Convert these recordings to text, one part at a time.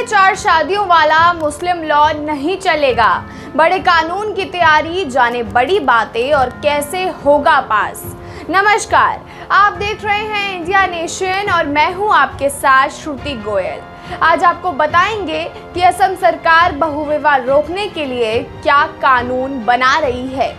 में 4 शादियों वाला मुस्लिम लॉ नहीं चलेगा। बड़े कानून की तैयारी, जाने बड़ी बातें और कैसे होगा पास। नमस्कार, आप देख रहे हैं इंडिया नेशन और मैं हूं आपके साथ श्रुति गोयल। आज आपको बताएंगे कि असम सरकार बहुविवाह रोकने के लिए क्या कानून बना रही है।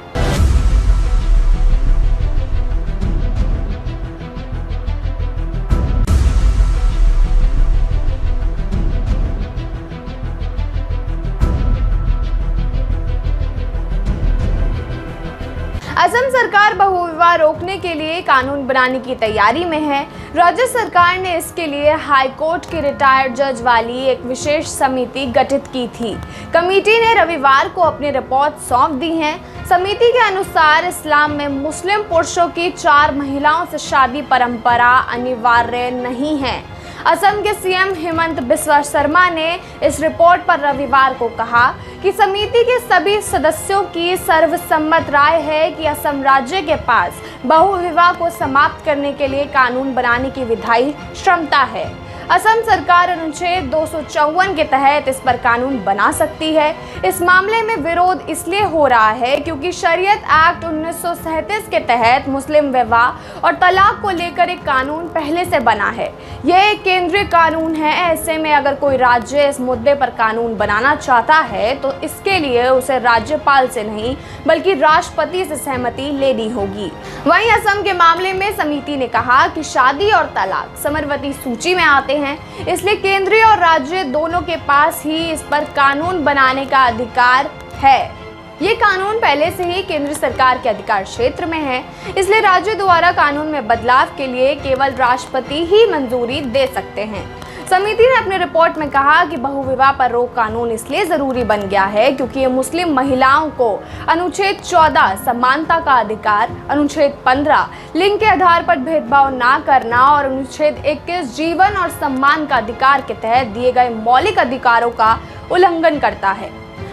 असम सरकार बहुविवाह रोकने के लिए कानून बनाने की तैयारी में है। राज्य सरकार ने इसके लिए हाई कोर्ट के रिटायर्ड जज वाली एक विशेष समिति गठित की थी। कमेटी ने रविवार को अपनी रिपोर्ट सौंप दी है। समिति के अनुसार इस्लाम में मुस्लिम पुरुषों की 4 महिलाओं से शादी परंपरा अनिवार्य नहीं है। असम के सीएम हेमंत बिस्वा शर्मा ने इस रिपोर्ट पर रविवार को कहा कि समिति के सभी सदस्यों की सर्वसम्मत राय है कि असम राज्य के पास बहुविवाह को समाप्त करने के लिए कानून बनाने की विधायी क्षमता है। असम सरकार अनुच्छेद 254 के तहत इस पर कानून बना सकती है। इस मामले में विरोध इसलिए हो रहा है क्योंकि शरीयत एक्ट 1937 के तहत मुस्लिम विवाह और तलाक को लेकर एक कानून पहले से बना है। यह एक केंद्रीय कानून है। ऐसे में अगर कोई राज्य इस मुद्दे पर कानून बनाना चाहता है तो इसके लिए उसे राज्यपाल से नहीं बल्कि राष्ट्रपति से सहमति लेनी होगी। वहीं असम के मामले में समिति ने कहा कि शादी और तलाक समरवती सूची में आते हैं, इसलिए केंद्रीय और राज्य दोनों के पास ही इस पर कानून बनाने का अधिकार है। ये कानून पहले से ही केंद्र सरकार के अधिकार क्षेत्र में है, इसलिए राज्य द्वारा कानून में बदलाव के लिए केवल राष्ट्रपति ही मंजूरी दे सकते हैं। समिति ने अपनी रिपोर्ट में कहा कि बहुविवाह पर रोक कानून इसलिए जरूरी बन गया है क्योंकि ये मुस्लिम महिलाओं को अनुच्छेद 14 समानता का अधिकार, अनुच्छेद 15 लिंग के आधार पर भेदभाव ना करना और अनुच्छेद 21 जीवन और सम्मान का अधिकार के तहत दिए गए मौलिक अधिकारों का उल्लंघन करता है।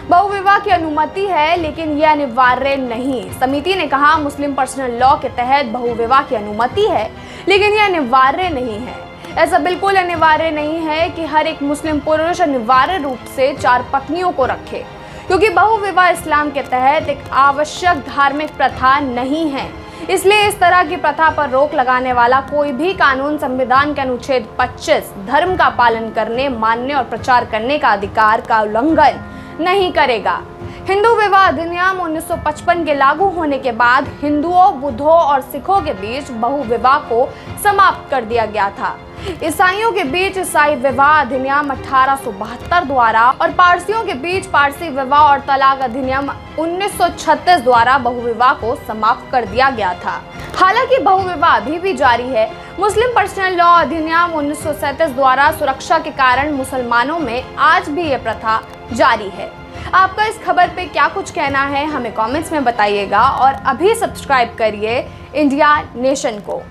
बहुविवाह की अनुमति है लेकिन यह अनिवार्य नहीं। समिति ने कहा मुस्लिम पर्सनल लॉ के तहत बहुविवाह की अनुमति है लेकिन यह अनिवार्य नहीं है। ऐसा बिल्कुल अनिवार्य नहीं है कि हर एक मुस्लिम पुरुष अनिवार्य रूप से 4 पत्नियों को रखे, क्योंकि बहुविवाह इस्लाम के तहत एक आवश्यक धार्मिक प्रथा नहीं है। इसलिए इस तरह की प्रथा पर रोक लगाने वाला कोई भी कानून संविधान के अनुच्छेद 25 धर्म का पालन करने, मानने और प्रचार करने का अधिकार का उल्लंघन नहीं करेगा। हिंदू विवाह अधिनियम 1955 के लागू होने के बाद हिंदुओं, बुद्धों और सिखों के बीच बहुविवाह को समाप्त कर दिया गया था। ईसाइयों के बीच ईसाई विवाह अधिनियम 1872 द्वारा और पारसियों के बीच पारसी विवाह और तलाक अधिनियम 1936 द्वारा बहुविवाह को समाप्त कर दिया गया था। हालांकि बहुविवाह अभी भी जारी है। मुस्लिम पर्सनल लॉ अधिनियम 1937 द्वारा सुरक्षा के कारण मुसलमानों में आज भी ये प्रथा जारी है। आपका इस खबर पे क्या कुछ कहना है हमें कमेंट्स में बताइएगा और अभी सब्सक्राइब करिए इंडिया नेशन को।